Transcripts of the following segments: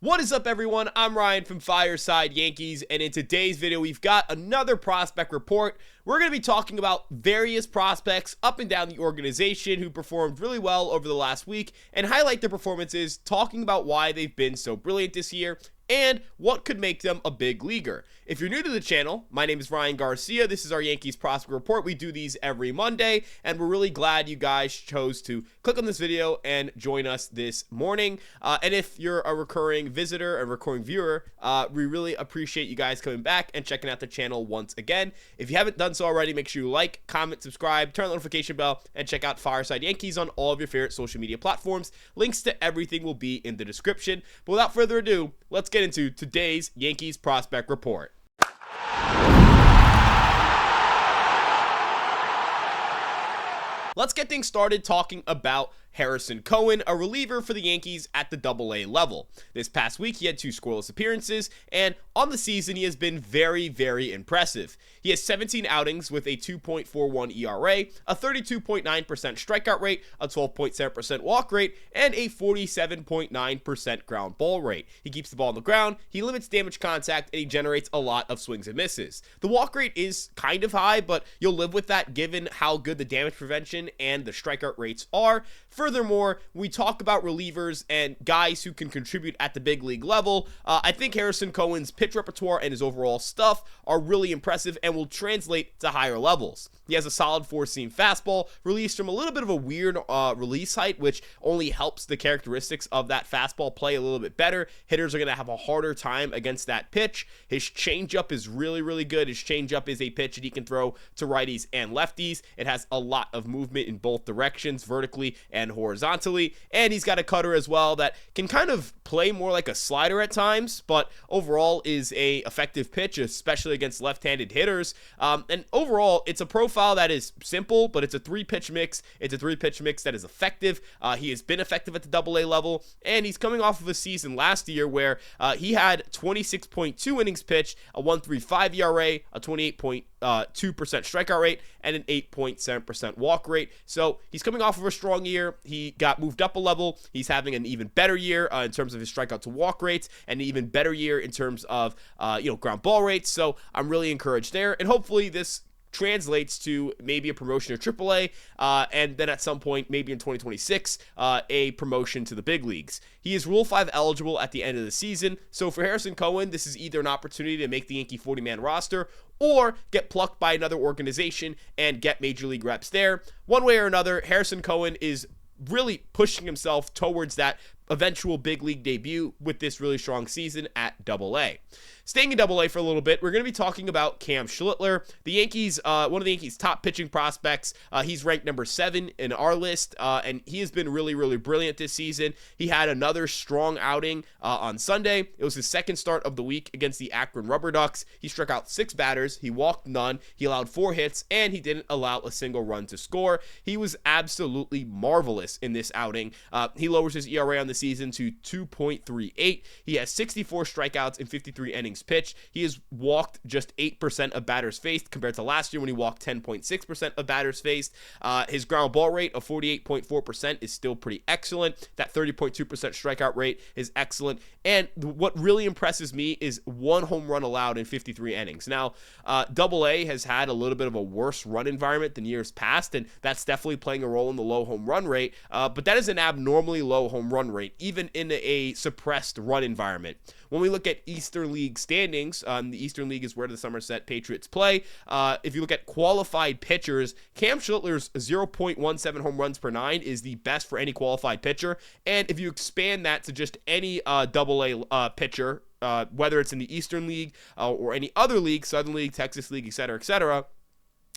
What is up, everyone? I'm Ryan from Fireside Yankees, and in today's video, we've got another prospect report. We're going to be talking about various prospects up and down the organization who performed really well over the last week and highlight their performances, talking about why they've been so brilliant this year and what could make them a big leaguer. If you're new to the channel, my name is Ryan Garcia. This is our Yankees Prospect Report. We do these every Monday, and we're really glad you guys chose to click on this video and join us this morning. And if you're a recurring visitor, a recurring viewer, we really appreciate you guys coming back and checking out the channel once again. If you haven't done so already, make sure you like, comment, subscribe, turn on the notification bell, and check out Fireside Yankees on all of your favorite social media platforms. Links to everything will be in the description. But without further ado, let's get into today's Yankees Prospect Report. Let's get things started talking about Harrison Cohen, a reliever for the Yankees at the AA level. This past week, he had 2 scoreless appearances, and on the season, he has been very, very impressive. He has 17 outings with a 2.41 ERA, a 32.9% strikeout rate, a 12.7% walk rate, and a 47.9% ground ball rate. He keeps the ball on the ground, he limits damage contact, and he generates a lot of swings and misses. The walk rate is kind of high, but you'll live with that given how good the damage prevention and the strikeout rates are. Furthermore, we talk about relievers and guys who can contribute at the big league level. I think Harrison Cohen's pitch repertoire and his overall stuff are really impressive and will translate to higher levels. He has a solid 4-seam fastball released from a little bit of a weird release height, which only helps the characteristics of that fastball play a little bit better. Hitters are going to have a harder time against that pitch. His changeup is really, really good. His changeup is a pitch that he can throw to righties and lefties. It has a lot of movement in both directions, vertically and horizontally, and he's got a cutter as well that can kind of play more like a slider at times, but overall is a effective pitch, especially against left-handed hitters. And overall, it's a profile that is simple, but it's a 3-pitch mix. It's a 3-pitch mix that is effective. He has been effective at the AA level, and he's coming off of a season last year where he had 26.2 innings pitched, a 1.35 ERA, a 28.2% strikeout rate, and an 8.7% walk rate. So he's coming off of a strong year. He got moved up a level. He's having an even better year in terms of his strikeout to walk rates, and an even better year in terms of ground ball rates. So I'm really encouraged there, and hopefully this translates to maybe a promotion to AAA, and then at some point, maybe in 2026, a promotion to the big leagues. He is Rule 5 eligible at the end of the season, so for Harrison Cohen, this is either an opportunity to make the Yankee 40-man roster or get plucked by another organization and get major league reps there. One way or another, Harrison Cohen is really pushing himself towards that eventual big league debut with this really strong season at AA. Staying in AA for a little bit, we're going to be talking about Cam Schlitler, the Yankees, one of the Yankees' top pitching prospects. He's ranked number 7 in our list, and he has been really, really brilliant this season. He had another strong outing on Sunday. It was his second start of the week against the Akron Rubber Ducks. He struck out 6 batters, he walked none, he allowed 4 hits, and he didn't allow a single run to score. He was absolutely marvelous in this outing. He lowers his ERA on the season to 2.38. He has 64 strikeouts in 53 innings pitched. He has walked just 8% of batters faced compared to last year when he walked 10.6% of batters faced. His ground ball rate of 48.4% is still pretty excellent. That 30.2% strikeout rate is excellent. And what really impresses me is 1 home run allowed in 53 innings. Now, AA has had a little bit of a worse run environment than years past, and that's definitely playing a role in the low home run rate. But that is an abnormally low home run rate, even in a suppressed run environment. When we look at Eastern League standings, the Eastern League is where the Somerset Patriots play. If you look at qualified pitchers, Cam Schlitler's 0.17 home runs per 9 is the best for any qualified pitcher. And if you expand that to just any AA pitcher, whether it's in the Eastern League or any other league, Southern League, Texas League, etc.,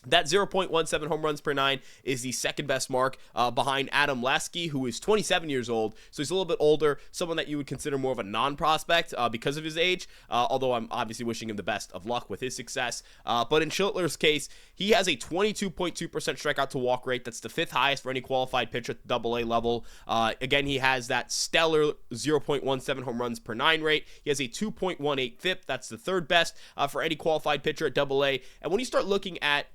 that 0.17 home runs per 9 is the second best mark behind Adam Lasky, who is 27 years old. So he's a little bit older, someone that you would consider more of a non-prospect because of his age, although I'm obviously wishing him the best of luck with his success. But in Schlitler's case, he has a 22.2% strikeout to walk rate. That's the 5th highest for any qualified pitcher at the AA level. Again, he has that stellar 0.17 home runs per 9 rate. He has a 2.18 FIP. That's the 3rd best for any qualified pitcher at AA. And when you start looking at,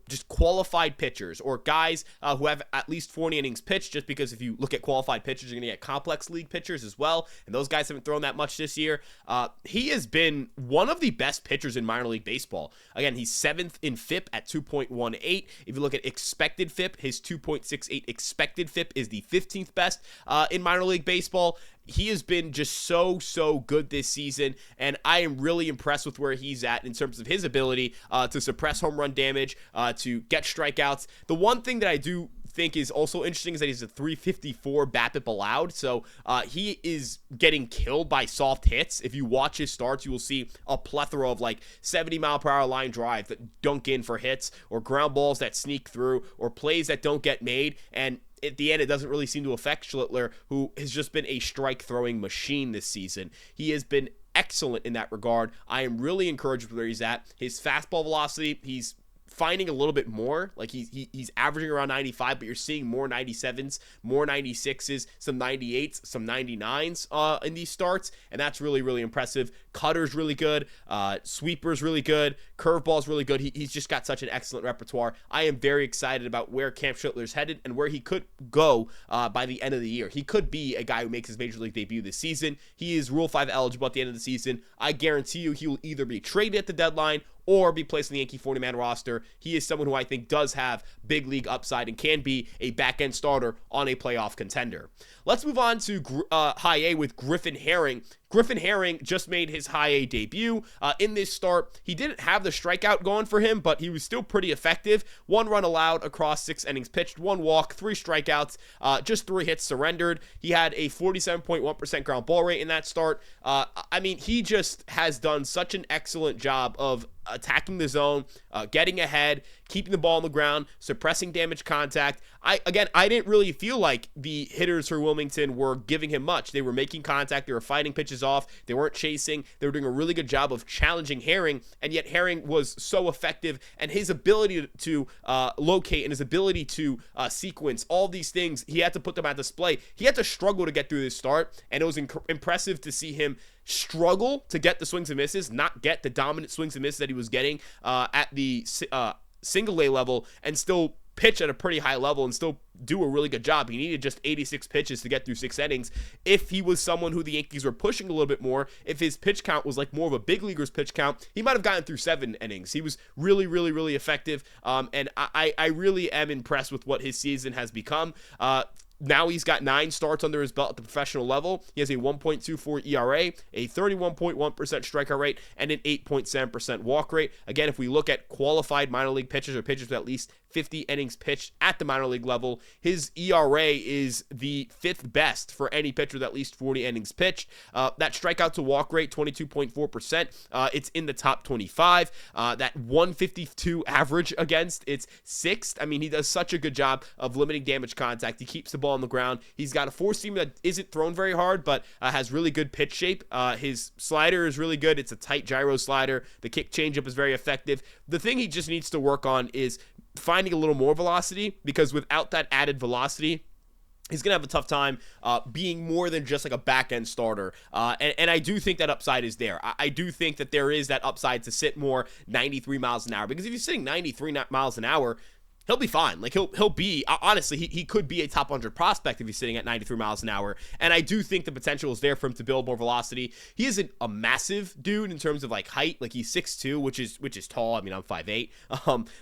just qualified pitchers or guys who have at least 40 innings pitched, just because if you look at qualified pitchers, you're going to get complex league pitchers as well, and those guys haven't thrown that much this year. He has been one of the best pitchers in minor league baseball. Again, he's 7th in FIP at 2.18. If you look at expected FIP, his 2.68 expected FIP is the 15th best in minor league baseball. He has been just so good this season, and I am really impressed with where he's at in terms of his ability to suppress home run damage, to get strikeouts. The one thing that I do think is also interesting is that he's a 354 BABIP allowed, so he is getting killed by soft hits. If you watch his starts, you will see a plethora of like 70-mile-per-hour line drives that dunk in for hits, or ground balls that sneak through, or plays that don't get made, and at the end, it doesn't really seem to affect Schlitler, who has just been a strike-throwing machine this season. He has been excellent in that regard. I am really encouraged with where he's at. His fastball velocity, he's finding a little bit more. Like he's averaging around 95, but you're seeing more 97s, more 96s, some 98s, some 99s in these starts, and that's really impressive. Cutter's really good, sweeper's really good, curveball's really good. He's just got such an excellent repertoire. I am very excited about where Cam Schlitler's headed and where he could go by the end of the year. He could be a guy who makes his major league debut this season. He is Rule 5 eligible at the end of the season. I guarantee you he will either be traded at the deadline or be placed on the Yankee 40-man roster. He is someone who I think does have big league upside and can be a back-end starter on a playoff contender. Let's move on to High A with Griffin Herring. Griffin Herring just made his High A debut in this start. He didn't have the strikeout going for him, but he was still pretty effective. 1 run allowed across 6 innings pitched, 1 walk, 3 strikeouts, just 3 hits surrendered. He had a 47.1% ground ball rate in that start. I mean, he just has done such an excellent job of attacking the zone, getting ahead, keeping the ball on the ground, suppressing damage contact. I didn't really feel like the hitters for Wilmington were giving him much. They were making contact, they were fighting pitches off, they weren't chasing, they were doing a really good job of challenging Herring, and yet Herring was so effective, and his ability to locate and his ability to sequence, all these things, he had to put them on display. He had to struggle to get through this start, and it was impressive to see him struggle to get the swings and misses, not get the dominant swings and misses that he was getting at the single A level, and still pitch at a pretty high level and still do a really good job. He needed just 86 pitches to get through 6 innings. If he was someone who the Yankees were pushing a little bit more, if his pitch count was like more of a big leaguer's pitch count, he might have gotten through 7 innings. He was really effective, and I really am impressed with what his season has become. Now he's got 9 starts under his belt at the professional level. He has a 1.24 ERA, a 31.1% strikeout rate, and an 8.7% walk rate. Again, if we look at qualified minor league pitchers or pitchers with at least 50 innings pitched at the minor league level, his ERA is the 5th best for any pitcher with at least 40 innings pitched. That strikeout to walk rate, 22.4%. It's in the top 25. That 152 average against, it's 6th. I mean, he does such a good job of limiting damage contact. He keeps the ball on the ground. He's got a 4-seamer that isn't thrown very hard, but has really good pitch shape. His slider is really good. It's a tight gyro slider. The kick changeup is very effective. The thing he just needs to work on is finding a little more velocity, because without that added velocity, he's going to have a tough time being more than just like a back-end starter. And I do think that upside is there. I do think that there is that upside to sit more 93 miles an hour, because if you're sitting 93 miles an hour, he'll be fine. Like he'll be, honestly, he could be a top 100 prospect if he's sitting at 93 miles an hour. And I do think the potential is there for him to build more velocity. He isn't a massive dude in terms of like height. Like he's 6'2", which is tall. I mean, I'm 5'8".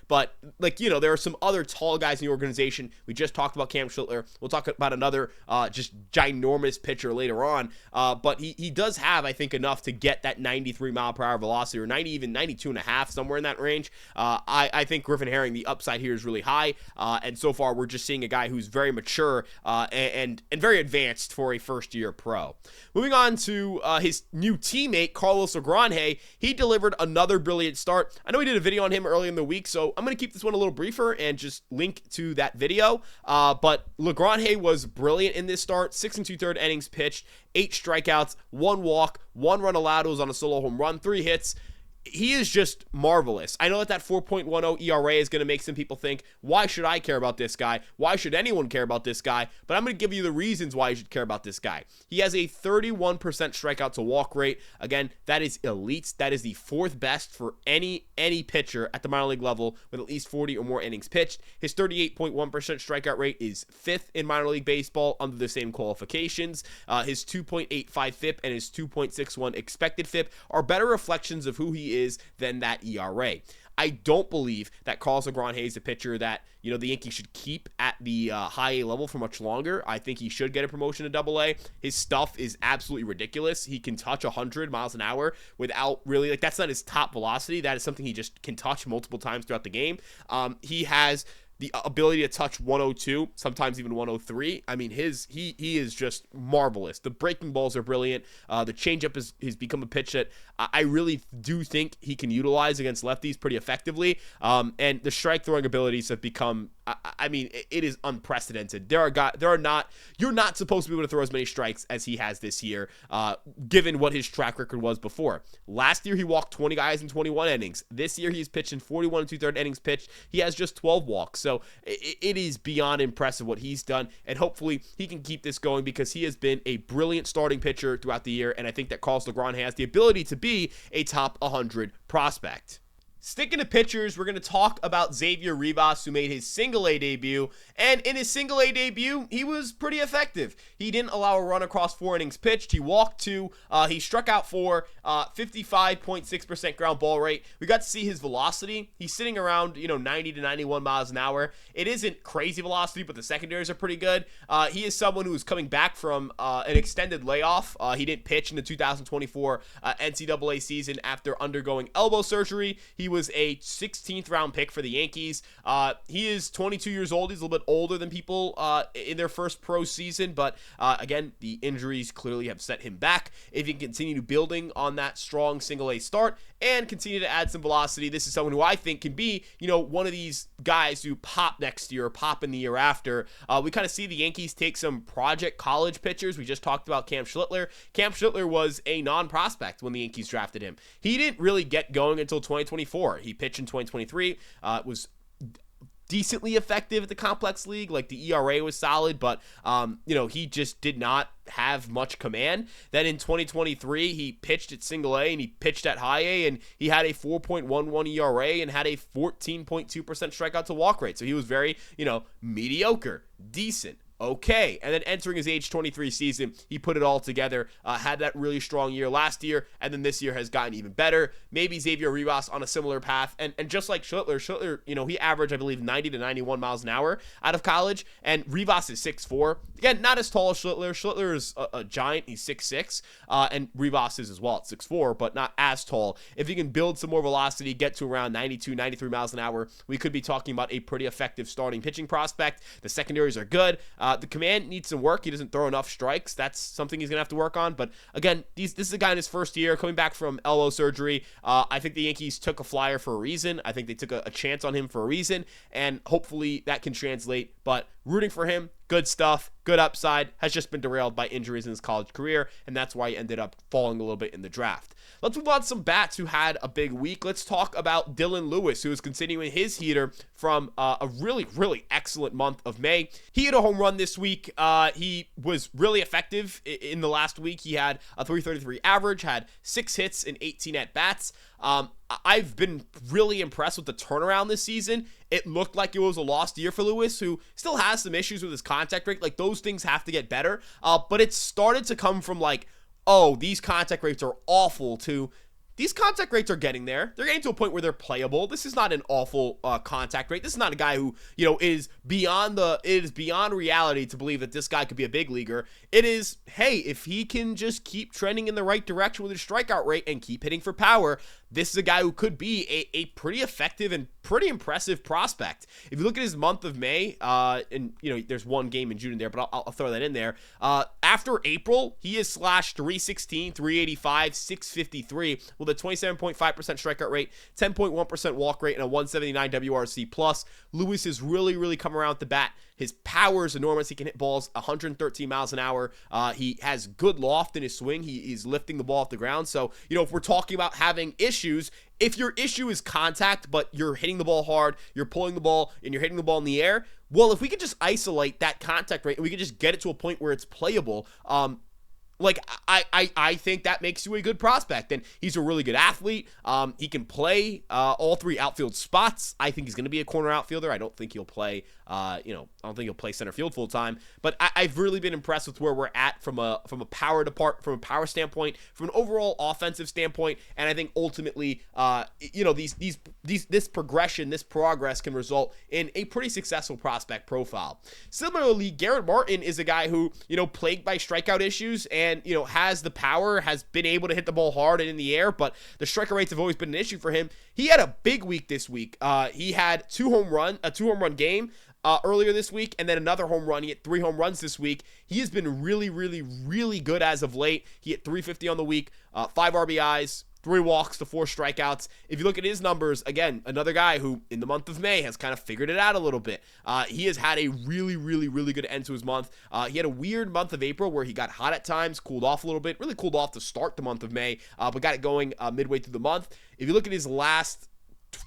But like, there are some other tall guys in the organization. We just talked about Cam Schlitler. We'll talk about another just ginormous pitcher later on. But he does have, I think, enough to get that 93 mile per hour velocity, or 90, even 92 and a half, somewhere in that range. I think Griffin Herring, the upside here is really high, and so far we're just seeing a guy who's very mature and very advanced for a first-year pro. Moving on to his new teammate, Carlos Legrand. He delivered another brilliant start. I know we did a video on him earlier in the week, so I'm going to keep this one a little briefer and just link to that video. But Legrand was brilliant in this start. 6 2/3 innings pitched, 8 strikeouts, 1 walk, 1 run allowed. It was on a solo home run, 3 hits. he is just marvelous. I know that 4.10 ERA is going to make some people think, why should I care about this guy? Why should anyone care about this guy? But I'm going to give you the reasons why you should care about this guy. He has a 31% strikeout to walk rate. Again, that is elite. That is the fourth best for any pitcher at the minor league level with at least 40 or more innings pitched. His 38.1% strikeout rate is fifth in minor league baseball under the same qualifications. His 2.85 FIP and his 2.61 expected FIP are better reflections of who he is than that ERA. I don't believe that Carlos Negron is a pitcher that, the Yankees should keep at the high A level for much longer. I think he should get a promotion to Double A. His stuff is absolutely ridiculous. He can touch 100 miles an hour without really, that's not his top velocity. That is something he just can touch multiple times throughout the game. He has the ability to touch 102, sometimes even 103. I mean, he is just marvelous. The breaking balls are brilliant. The changeup has become a pitch that I really do think he can utilize against lefties pretty effectively. And the strike throwing abilities have become, it is unprecedented. You're not supposed to be able to throw as many strikes as he has this year, given what his track record was before. Last year, he walked 20 guys in 21 innings. This year, he's pitching 41 2/3 innings pitched. He has just 12 walks. So it is beyond impressive what he's done, and hopefully he can keep this going because he has been a brilliant starting pitcher throughout the year, and I think that Carlos Negron has the ability to be a top 100 prospect. Sticking to pitchers, we're going to talk about Xavier Rivas, who made his single-A debut, and in his single-A debut, he was pretty effective. He didn't allow a run across 4 innings pitched. He walked 2. He struck out 4, 55.6% ground ball rate. We got to see his velocity. He's sitting around, 90 to 91 miles an hour. It isn't crazy velocity, but the secondaries are pretty good. He is someone who is coming back from an extended layoff. He didn't pitch in the 2024 NCAA season after undergoing elbow surgery. He was a 16th round pick for the Yankees. He is 22 years old. He's a little bit older than people in their first pro season, but again, the injuries clearly have set him back. If he can continue building on that strong single-A start and continue to add some velocity, this is someone who I think can be, one of these guys who pop next year or pop in the year after. We kind of see the Yankees take some project college pitchers. We just talked about Cam Schlitler. Cam Schlitler was a non-prospect when the Yankees drafted him. He didn't really get going until 2024. He pitched in 2023, was decently effective at the complex league. Like, the ERA was solid, but he just did not have much command. Then in 2023, he pitched at single A and he pitched at high A, and he had a 4.11 ERA and had a 14.2% strikeout to walk rate. So he was very, mediocre, decent. Okay, and then entering his age 23 season, he put it all together, had that really strong year last year, and then this year has gotten even better. Maybe Xavier Rivas on a similar path, and just like Schlitler, he averaged, I believe, 90 to 91 miles an hour out of college, and Rivas is 6'4". Again, not as tall as Schlitler. Schlitler is a giant. He's 6'6", and Rivas is as well at 6'4", but not as tall. If he can build some more velocity, get to around 92, 93 miles an hour, we could be talking about a pretty effective starting pitching prospect. The secondaries are good. The command needs some work. He doesn't throw enough strikes. That's something he's going to have to work on. But again, this is a guy in his first year coming back from elbow surgery. I think the Yankees took a flyer for a reason. I think they took a chance on him for a reason, and hopefully that can translate. But rooting for him, good stuff, good upside, has just been derailed by injuries in his college career, and that's why he ended up falling a little bit in the draft. Let's move on to some bats who had a big week. Let's talk about Dylan Lewis, who is continuing his heater from a really, really excellent month of May. He hit a home run this week. He was really effective in the last week. He had a .333 average, had 6 hits and 18 at-bats. I've been really impressed with the turnaround this season. It looked like it was a lost year for Lewis, who still has some issues with his contact rate. Like, those things have to get better. But it started to come from these contact rates are awful, to these contact rates are getting there. They're getting to a point where they're playable. This is not an awful contact rate. This is not a guy who, it is beyond reality to believe that this guy could be a big leaguer. It is, hey, if he can just keep trending in the right direction with his strikeout rate and keep hitting for power, this is a guy who could be a pretty effective and pretty impressive prospect. If you look at his month of May, and there's one game in June in there, but I'll throw that in there. After April, he is slashed 316, 385, 653 with with a 27.5% strikeout rate, 10.1% walk rate, and a 179 WRC plus. Lewis has really come around with the bat. His power is enormous. He can hit balls 113 miles an hour. He has good loft in his swing. He's lifting the ball off the ground. So, if we're talking about having issues, if your issue is contact, but you're hitting the ball hard, you're pulling the ball, and you're hitting the ball in the air, well, if we could just isolate that contact rate and we could just get it to a point where it's playable, I think that makes you a good prospect, and he's a really good athlete. He can play all three outfield spots. I think he's going to be a corner outfielder. I don't think he'll play, I don't think he'll play center field full time. But I've really been impressed with where we're at from a power standpoint, from an overall offensive standpoint, and I think ultimately, this progress can result in a pretty successful prospect profile. Similarly, Garrett Martin is a guy who plagued by strikeout issues and has the power, has been able to hit the ball hard and in the air, but the strikeout rates have always been an issue for him. He had a big week this week. He had a two home run game earlier this week, and then another home run. He hit 3 home runs this week. He has been really good as of late. He hit 350 on the week, 5 RBIs, 3 walks to 4 strikeouts. If you look at his numbers, again, another guy who in the month of May has kind of figured it out a little bit. He has had a really good end to his month. He had a weird month of April where he got hot at times, cooled off a little bit, really cooled off to start the month of May, but got it going midway through the month. If you look at his last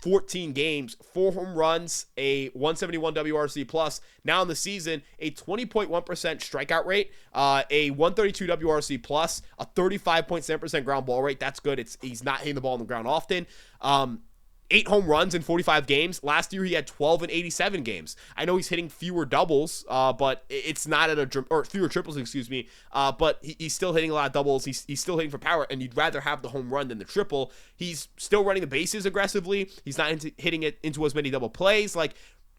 14 games, 4 home runs, a 171 WRC plus. Now in the season, a 20.1% strikeout rate, a 132 WRC plus, a 35.7% ground ball rate. That's good. He's not hitting the ball on the ground often. 8 home runs in 45 games. Last year, he had 12 in 87 games. I know he's hitting fewer doubles, but it's not or fewer triples, excuse me. But he's still hitting a lot of doubles. He's still hitting for power, and you'd rather have the home run than the triple. He's still running the bases aggressively. He's not hitting it into as many double plays.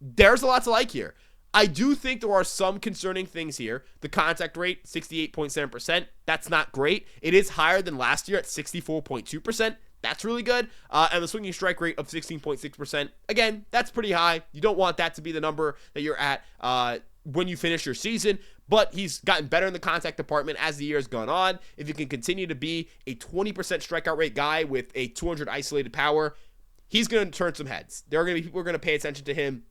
There's a lot to like here. I do think there are some concerning things here. The contact rate, 68.7%. That's not great. It is higher than last year at 64.2%. That's really good. And the swinging strike rate of 16.6%. Again, that's pretty high. You don't want that to be the number that you're at when you finish your season. But he's gotten better in the contact department as the year has gone on. If you can continue to be a 20% strikeout rate guy with a 200 isolated power, he's going to turn some heads. There are going to be people who are going to pay attention to him.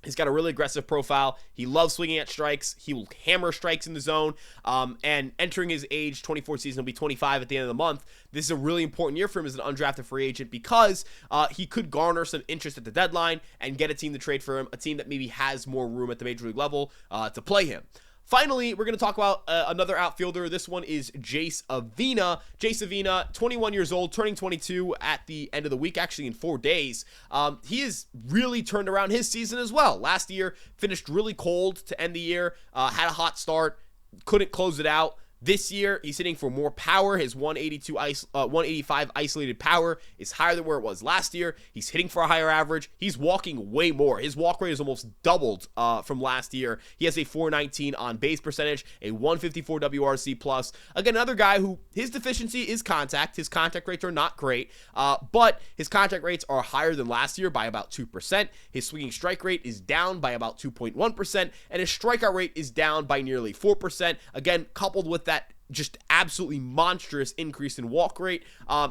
He's got a really aggressive profile. He loves swinging at strikes. He will hammer strikes in the zone. And entering his age 24 season, he'll be 25 at the end of the month. This is a really important year for him as an undrafted free agent because he could garner some interest at the deadline and get a team to trade for him, a team that maybe has more room at the major league level to play him. Finally, we're going to talk about another outfielder. This one is Jace Aina. Jace Aina, 21 years old, turning 22 at the end of the week, actually in 4 days. He has really turned around his season as well. Last year, finished really cold to end the year, had a hot start, couldn't close it out. This year, he's hitting for more power. His 185 isolated power is higher than where it was last year. He's hitting for a higher average. He's walking way more. His walk rate is almost doubled from last year. He has a 419 on base percentage, a 154 WRC plus. Again, another guy who his deficiency is contact. His contact rates are not great, but his contact rates are higher than last year by about 2%. His swinging strike rate is down by about 2.1%, and his strikeout rate is down by nearly 4%. Again, coupled with that just absolutely monstrous increase in walk rate.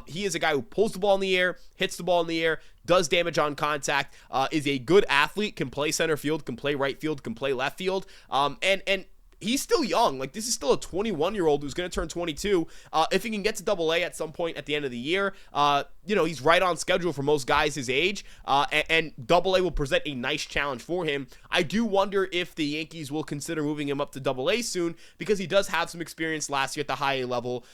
He is a guy who pulls the ball in the air, hits the ball in the air, does damage on contact, is a good athlete, can play center field, can play right field, can play left field, and he's still young. This is still a 21-year-old who's going to turn 22. If he can get to Double-A at some point at the end of the year, he's right on schedule for most guys his age, and Double-A will present a nice challenge for him. I do wonder if the Yankees will consider moving him up to Double-A soon because he does have some experience last year at the high A level.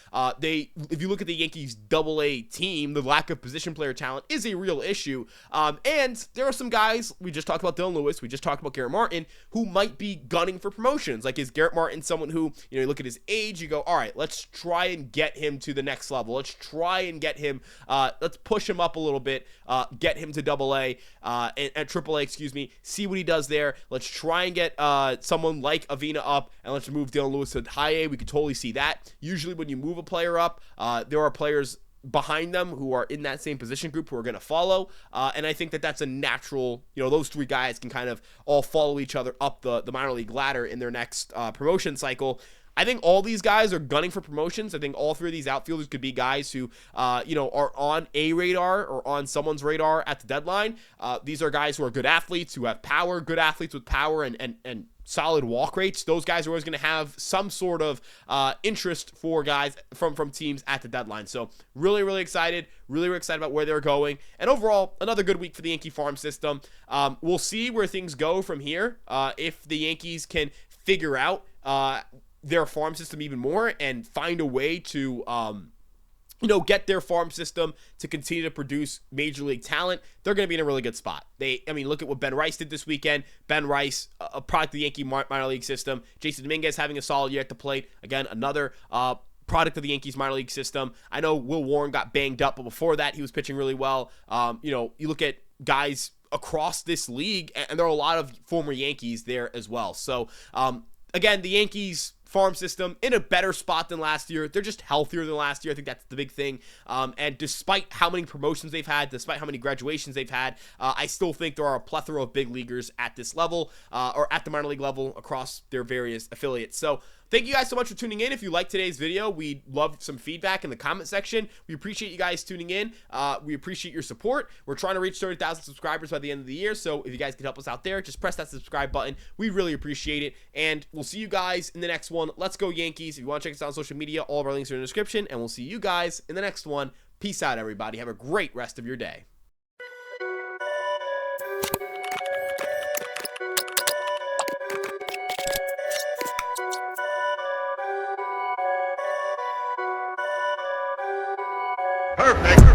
If you look at the Yankees Double-A team, the lack of position player talent is a real issue, and there are some guys, we just talked about Dylan Lewis, we just talked about Garrett Martin, who might be gunning for promotions. Is Garrett Martin someone who, you look at his age, you go, all right, let's try and get him to the next level. Let's try and get him, let's push him up a little bit, get him to Double-A, and Triple-A, see what he does there. Let's try and get someone like Aina up, and let's move Dylan Lewis to High A. We could totally see that. Usually when you move a player up, there are players behind them who are in that same position group who are going to follow, and I think that that's a natural, those 3 guys can kind of all follow each other up the minor league ladder in their next promotion cycle. I think all these guys are gunning for promotions. I think all three of these outfielders could be guys who, are on a radar or on someone's radar at the deadline. These are guys who are good athletes, who have power, good athletes with power and solid walk rates. Those guys are always going to have some sort of interest for guys from teams at the deadline. So really, really excited. Really, really excited about where they're going. And overall, another good week for the Yankee farm system. We'll see where things go from here. If the Yankees can figure out their farm system even more and find a way to get their farm system to continue to produce major league talent, they're going to be in a really good spot. Look at what Ben Rice did this weekend. Ben Rice, a product of the Yankee minor league system. Jason Dominguez having a solid year at the plate. Again, another product of the Yankees minor league system. I know Will Warren got banged up, but before that, he was pitching really well. You look at guys across this league, and there are a lot of former Yankees there as well. So, again, the Yankees farm system in a better spot than last year. They're just healthier than last year. I think that's the big thing. And despite how many promotions they've had, despite how many graduations they've had, I still think there are a plethora of big leaguers at this level, or at the minor league level across their various affiliates. So thank you guys so much for tuning in. If you liked today's video, we'd love some feedback in the comment section. We appreciate you guys tuning in. We appreciate your support. We're trying to reach 30,000 subscribers by the end of the year. So if you guys could help us out there, just press that subscribe button. We really appreciate it. And we'll see you guys in the next one. Let's go Yankees. If you want to check us out on social media, all of our links are in the description. And we'll see you guys in the next one. Peace out, everybody. Have a great rest of your day. Perfect.